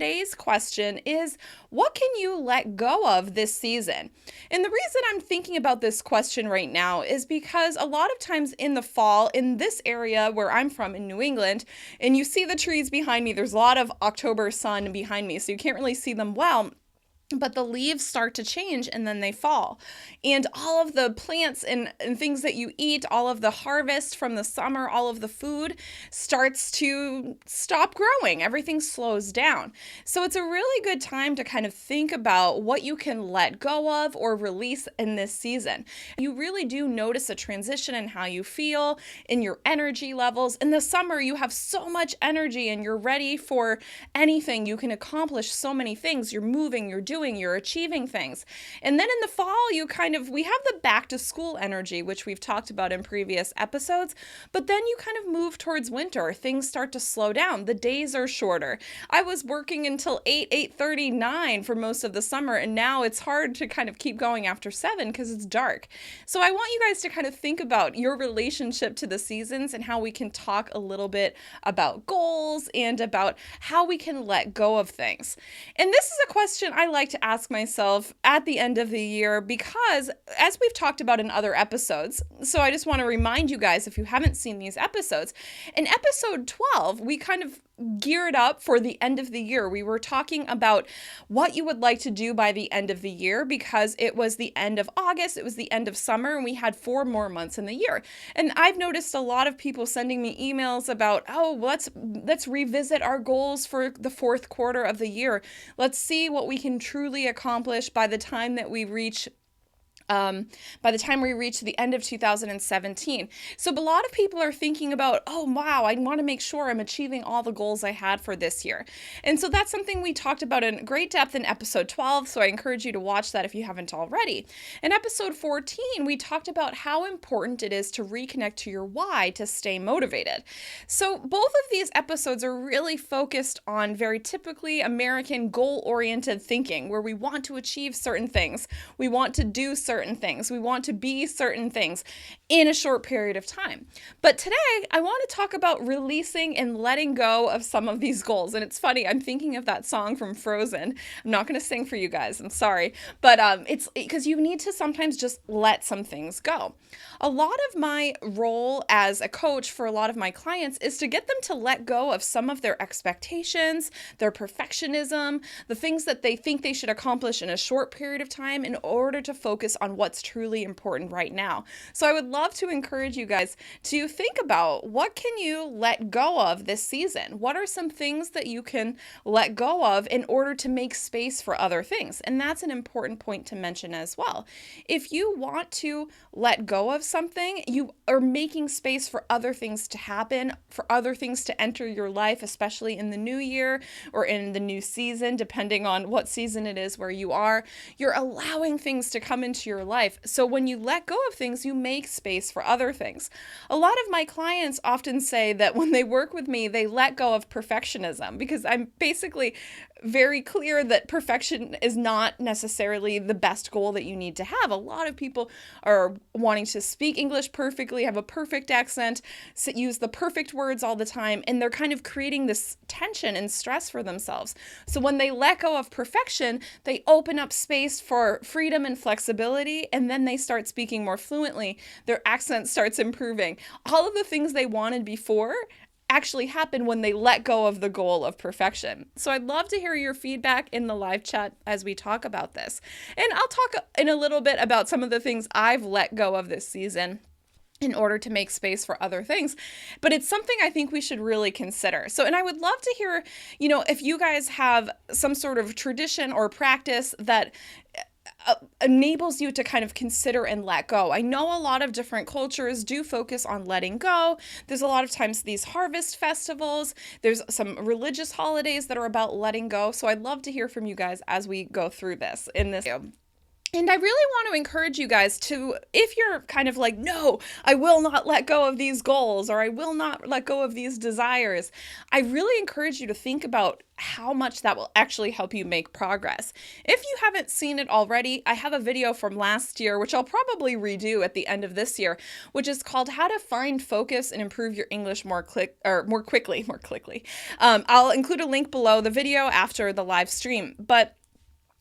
Today's question is, what can you let go of this season? And the reason I'm thinking about this question right now is because a lot of times in the fall, in this area where I'm from in New England, and you see the trees behind me, there's a lot of October sun behind me, so you can't really see them well. But the leaves start to change and then they fall. And all of the plants and things that you eat, all of the harvest from the summer, all of the food starts to stop growing. Everything slows down. So it's a really good time to kind of think about what you can let go of or release in this season. You really do notice a transition in how you feel, in your energy levels. In the summer, you have so much energy and you're ready for anything. You can accomplish so many things. You're moving, you're doing, you're achieving things. And then in the fall, we have the back to school energy, which we've talked about in previous episodes, but then you kind of move towards winter. Things start to slow down. The days are shorter. I was working until 8:39 for most of the summer, and now it's hard to kind of keep going after 7 because it's dark. So I want you guys to kind of think about your relationship to the seasons and how we can talk a little bit about goals and about how we can let go of things. And this is a question I like to ask myself at the end of the year because, as we've talked about in other episodes, so I just want to remind you guys, if you haven't seen these episodes, in episode 12, we kind of geared up for the end of the year. We were talking about what you would like to do by the end of the year because it was the end of August, it was the end of summer, and we had 4 more months in the year. And I've noticed a lot of people sending me emails about, oh, let's revisit our goals for the fourth quarter of the year. Let's see what we can truly accomplish by the time that we reach the end of 2017. So a lot of people are thinking about, oh, wow, I want to make sure I'm achieving all the goals I had for this year. And so that's something we talked about in great depth in episode 12. So I encourage you to watch that if you haven't already. In episode 14, we talked about how important it is to reconnect to your why to stay motivated. So both of these episodes are really focused on very typically American goal-oriented thinking, where we want to achieve certain things. We want to do certain things. We want to be certain things in a short period of time. But today, I want to talk about releasing and letting go of some of these goals. And it's funny, I'm thinking of that song from Frozen. I'm not going to sing for you guys, I'm sorry. But it's because you need to sometimes just let some things go. A lot of my role as a coach for a lot of my clients is to get them to let go of some of their expectations, their perfectionism, the things that they think they should accomplish in a short period of time in order to focus on what's truly important right now. So I would love to encourage you guys to think about, what can you let go of this season? What are some things that you can let go of in order to make space for other things? And that's an important point to mention as well. If you want to let go of something, you are making space for other things to happen, for other things to enter your life, especially in the new year or in the new season, depending on what season it is where you are. You're allowing things to come into your life. So when you let go of things, you make space for other things. A lot of my clients often say that when they work with me, they let go of perfectionism because I'm basically very clear that perfection is not necessarily the best goal that you need to have. A lot of people are wanting to speak English perfectly, have a perfect accent, use the perfect words all the time, and they're kind of creating this tension and stress for themselves. So when they let go of perfection, they open up space for freedom and flexibility, and then they start speaking more fluently. Their accent starts improving. All of the things they wanted before actually happen when they let go of the goal of perfection. So I'd love to hear your feedback in the live chat as we talk about this. And I'll talk in a little bit about some of the things I've let go of this season in order to make space for other things. But it's something I think we should really consider. So, and I would love to hear, if you guys have some sort of tradition or practice that enables you to kind of consider and let go. I know a lot of different cultures do focus on letting go. There's a lot of times these harvest festivals. There's some religious holidays that are about letting go. So I'd love to hear from you guys as we go through this in this video. And I really want to encourage you guys to, if you're kind of like, no, I will not let go of these goals or I will not let go of these desires, I really encourage you to think about how much that will actually help you make progress. If you haven't seen it already, I have a video from last year, which I'll probably redo at the end of this year, which is called How to Find Focus and Improve Your English More Quickly. I'll include a link below the video after the live stream. But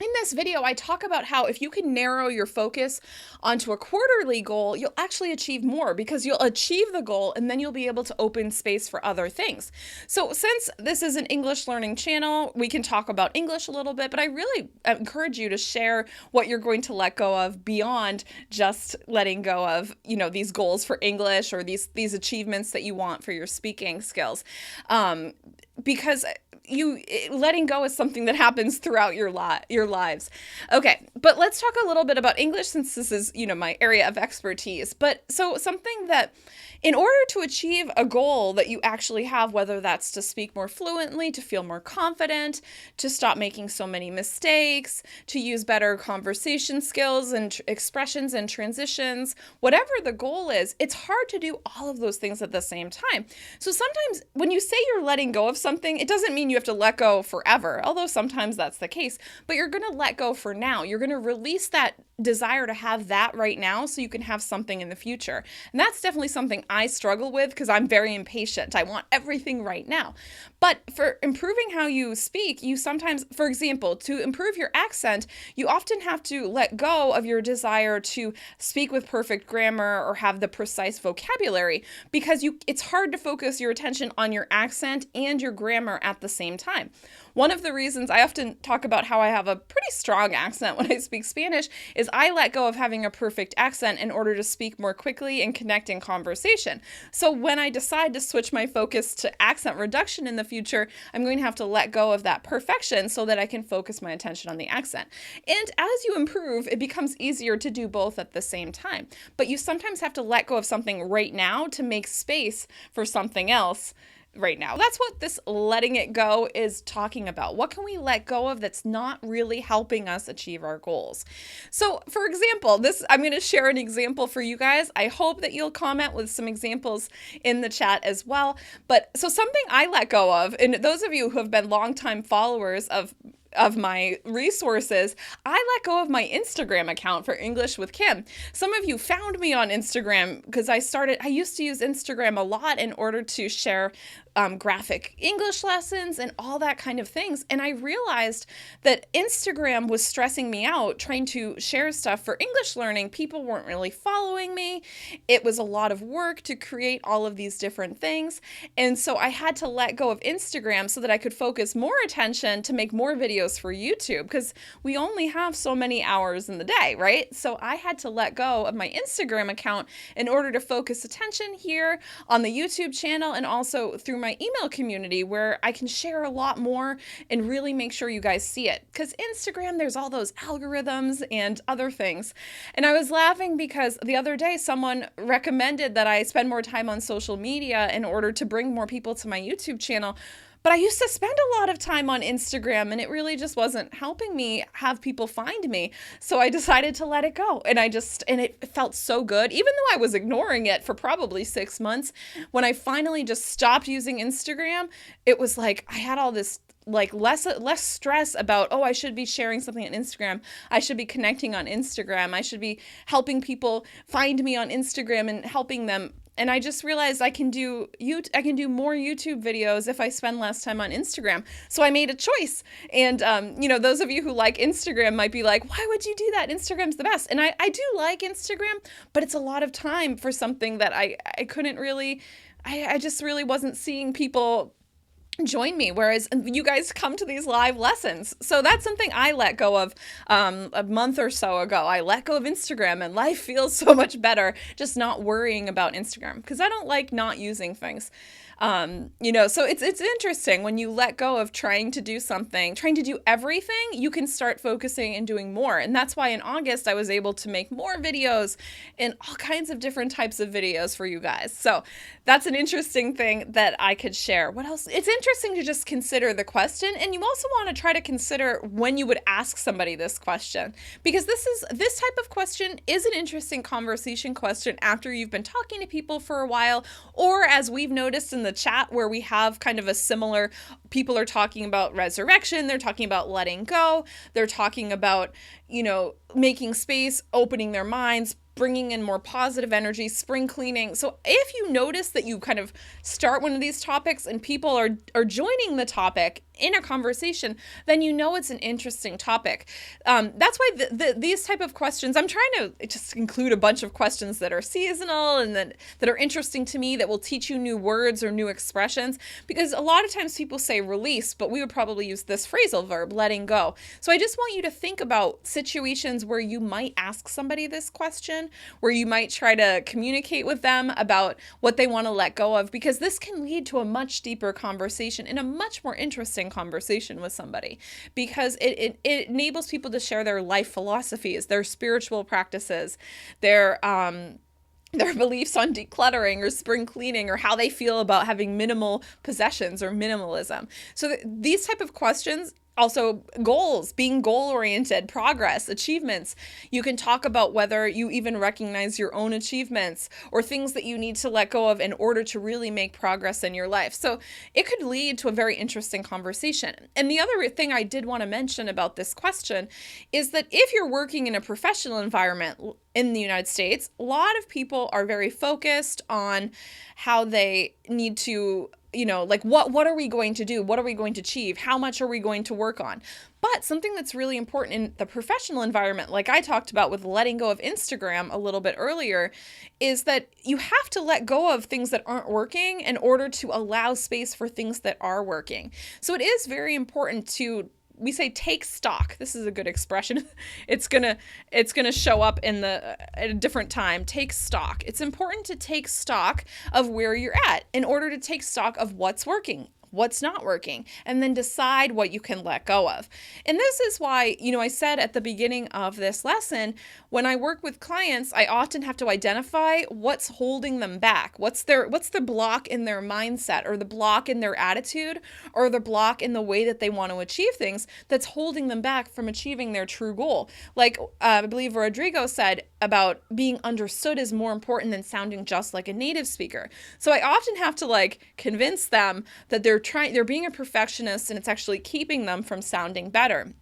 in this video, I talk about how if you can narrow your focus onto a quarterly goal, you'll actually achieve more because you'll achieve the goal and then you'll be able to open space for other things. So since this is an English learning channel, we can talk about English a little bit, but I really encourage you to share what you're going to let go of beyond just letting go of, these goals for English or these achievements that you want for your speaking skills. Because letting go is something that happens throughout your lives. Okay, but let's talk a little bit about English since this is, my area of expertise. But so something that in order to achieve a goal that you actually have, whether that's to speak more fluently, to feel more confident, to stop making so many mistakes, to use better conversation skills and expressions and transitions, whatever the goal is, it's hard to do all of those things at the same time. So sometimes when you say you're letting go of something, it doesn't mean you have to let go forever, although sometimes that's the case, but you're going to let go for now. You're going to release that desire to have that right now so you can have something in the future. And that's definitely something I struggle with because I'm very impatient. I want everything right now. But for improving how you speak, you sometimes, for example, to improve your accent, you often have to let go of your desire to speak with perfect grammar or have the precise vocabulary because it's hard to focus your attention on your accent and your grammar at the same time. One of the reasons I often talk about how I have a pretty strong accent when I speak Spanish is I let go of having a perfect accent in order to speak more quickly and connect in conversation. So when I decide to switch my focus to accent reduction in the future, I'm going to have to let go of that perfection so that I can focus my attention on the accent. And as you improve, it becomes easier to do both at the same time. But you sometimes have to let go of something right now to make space for something else right now. That's what this letting it go is talking about. What can we let go of that's not really helping us achieve our goals? So, for example, I'm going to share an example for you guys. I hope that you'll comment with some examples in the chat as well. But so something I let go of, and those of you who have been longtime followers of my resources, I let go of my Instagram account for English with Kim. Some of you found me on Instagram because I used to use Instagram a lot in order to share graphic English lessons and all that kind of things. And I realized that Instagram was stressing me out trying to share stuff for English learning. People weren't really following me. It was a lot of work to create all of these different things. And so I had to let go of Instagram so that I could focus more attention to make more videos for YouTube because we only have so many hours in the day, right? So I had to let go of my Instagram account in order to focus attention here on the YouTube channel and also through my email community where I can share a lot more and really make sure you guys see it. Because Instagram, there's all those algorithms and other things. And I was laughing because the other day someone recommended that I spend more time on social media in order to bring more people to my YouTube channel. But I used to spend a lot of time on Instagram and it really just wasn't helping me have people find me. So I decided to let it go. And it felt so good, even though I was ignoring it for probably 6 months. When I finally just stopped using Instagram, it was like I had all this less stress about, I should be sharing something on Instagram. I should be connecting on Instagram. I should be helping people find me on Instagram and helping them. And I just realized I can do more YouTube videos if I spend less time on Instagram. So I made a choice. And, those of you who like Instagram might be like, why would you do that? Instagram's the best. And I do like Instagram, but it's a lot of time for something that I couldn't really, I just really wasn't seeing people join me, whereas you guys come to these live lessons. So that's something I let go of a month or so ago. I let go of Instagram and life feels so much better just not worrying about Instagram because I don't like not using things. So it's interesting when you let go of trying to do something, trying to do everything, you can start focusing and doing more. And that's why in August I was able to make more videos and all kinds of different types of videos for you guys. So that's an interesting thing that I could share. What else? It's interesting to just consider the question, and you also want to try to consider when you would ask somebody this question, because this type of question is an interesting conversation question after you've been talking to people for a while, or as we've noticed in the chat where we have kind of a similar, people are talking about resurrection, they're talking about letting go, they're talking about, making space, opening their minds, bringing in more positive energy, spring cleaning. So if you notice that you kind of start one of these topics and people are joining the topic in a conversation, then it's an interesting topic. That's why these type of questions, I'm trying to just include a bunch of questions that are seasonal and that are interesting to me, that will teach you new words or new expressions, because a lot of times people say release, but we would probably use this phrasal verb, letting go. So I just want you to think about situations where you might ask somebody this question, where you might try to communicate with them about what they want to let go of, because this can lead to a much deeper conversation and a much more interesting conversation with somebody, because it enables people to share their life philosophies, their spiritual practices, their beliefs on decluttering or spring cleaning, or how they feel about having minimal possessions or minimalism. So these type of questions, also goals, being goal-oriented, progress, achievements. You can talk about whether you even recognize your own achievements or things that you need to let go of in order to really make progress in your life. So it could lead to a very interesting conversation. And the other thing I did want to mention about this question is that if you're working in a professional environment in the United States, a lot of people are very focused on how they need to, what are we going to do? What are we going to achieve? How much are we going to work on? But something that's really important in the professional environment, like I talked about with letting go of Instagram a little bit earlier, is that you have to let go of things that aren't working in order to allow space for things that are working. So it is very important to, we say, take stock. This is a good expression. It's gonna show up at a different time. Take stock. It's important to take stock of where you're at in order to take stock of what's working, what's not working, and then decide what you can let go of. And this is why, I said at the beginning of this lesson, when I work with clients, I often have to identify what's holding them back. What's the block in their mindset, or the block in their attitude, or the block in the way that they want to achieve things that's holding them back from achieving their true goal. Like I believe Rodrigo said about being understood is more important than sounding just like a native speaker. So I often have to convince them that they're being a perfectionist and it's actually keeping them from sounding better,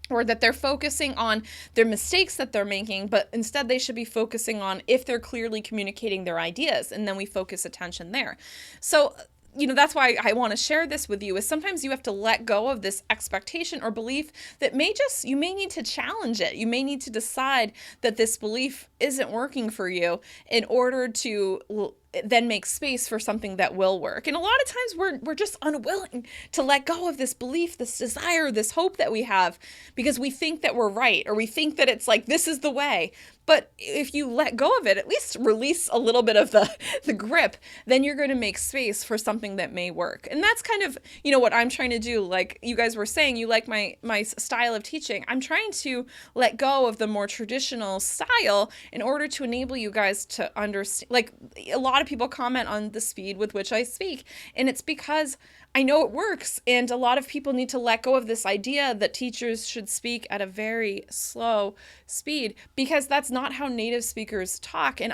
or that they're focusing on their mistakes that they're making, but instead they should be focusing on if they're clearly communicating their ideas, and then we focus attention there. So that's why I want to share this with you, is sometimes you have to let go of this expectation or belief that you may need to challenge it. You may need to decide that this belief isn't working for you in order to then make space for something that will work. And a lot of times we're just unwilling to let go of this belief, this desire, this hope that we have, because we think that we're right, or we think that it's this is the way. But if you let go of it, at least release a little bit of the grip, then you're going to make space for something that may work. And that's kind of, what I'm trying to do. Like you guys were saying, you like my style of teaching. I'm trying to let go of the more traditional style in order to enable you guys to understand. Like a lot of people comment on the speed with which I speak, and it's because I know it works, and a lot of people need to let go of this idea that teachers should speak at a very slow speed, because that's not how native speakers talk. And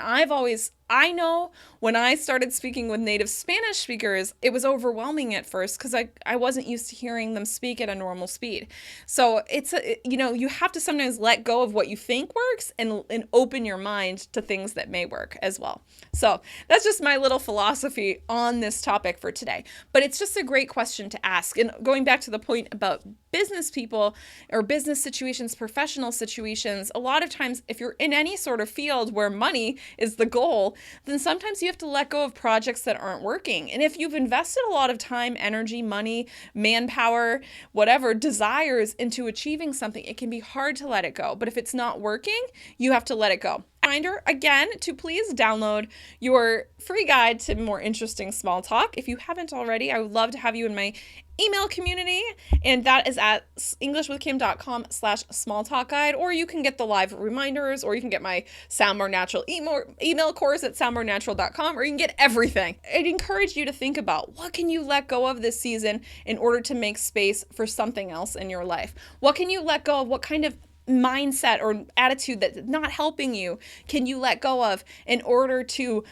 I know when I started speaking with native Spanish speakers, it was overwhelming at first because I wasn't used to hearing them speak at a normal speed. So you have to sometimes let go of what you think works and open your mind to things that may work as well. So that's just my little philosophy on this topic for today. But it's just a great question to ask. And going back to the point about business people or business situations, professional situations, a lot of times if you're in any sort of field where money is the goal, then sometimes you have to let go of projects that aren't working. And if you've invested a lot of time, energy, money, manpower, whatever, desires into achieving something, it can be hard to let it go. But if it's not working, you have to let it go. Reminder again to please download your free guide to more interesting small talk. If you haven't already, I would love to have you in my email community, and that is at englishwithkim.com/small talk guide, or you can get the live reminders, or you can get my Sound More Natural email course at soundmorenatural.com, or you can get everything. I'd encourage you to think about what can you let go of this season in order to make space for something else in your life. What can you let go of? What kind of mindset or attitude that's not helping you can you let go of in order to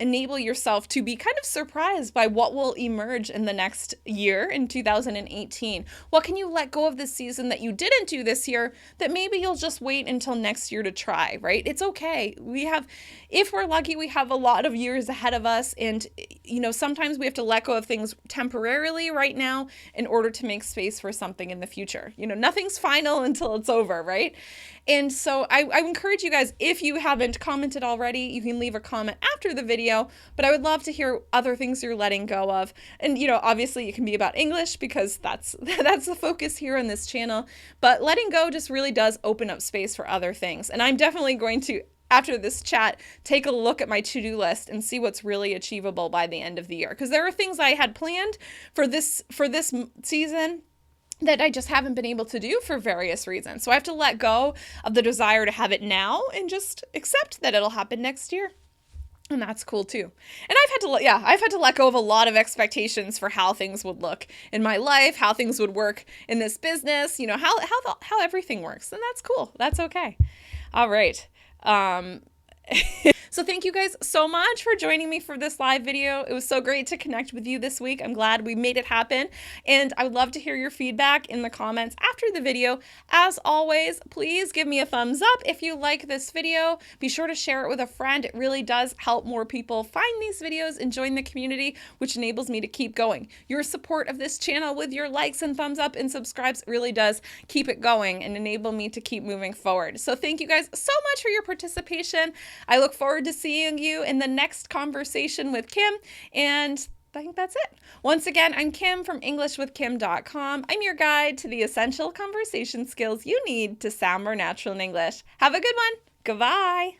enable yourself to be kind of surprised by what will emerge in the next year in 2018? What can you let go of this season that you didn't do this year that maybe you'll just wait until next year to try, right? It's okay. If we're lucky, we have a lot of years ahead of us, and sometimes we have to let go of things temporarily right now in order to make space for something in the future. Nothing's final until it's over, right? And so I encourage you guys, if you haven't commented already, you can leave a comment after the video, but I would love to hear other things you're letting go of. And, obviously it can be about English because that's the focus here on this channel, but letting go just really does open up space for other things. And I'm definitely going to, after this chat, take a look at my to-do list and see what's really achievable by the end of the year. Because there are things I had planned for this season that I just haven't been able to do for various reasons. So I have to let go of the desire to have it now and just accept that it'll happen next year. And that's cool too. And I've had to let go of a lot of expectations for how things would look in my life, how things would work in this business, how everything works. And that's cool. That's okay. All right. So thank you guys so much for joining me for this live video. It was so great to connect with you this week. I'm glad we made it happen. And I would love to hear your feedback in the comments after the video. As always, please give me a thumbs up if you like this video. Be sure to share it with a friend. It really does help more people find these videos and join the community, which enables me to keep going. Your support of this channel with your likes and thumbs up and subscribes really does keep it going and enable me to keep moving forward. So thank you guys so much for your participation. I look forward to seeing you in the next conversation with Kim, and I think that's it. Once again, I'm Kim from englishwithkim.com. I'm your guide to the essential conversation skills you need to sound more natural in English. Have a good one. Goodbye.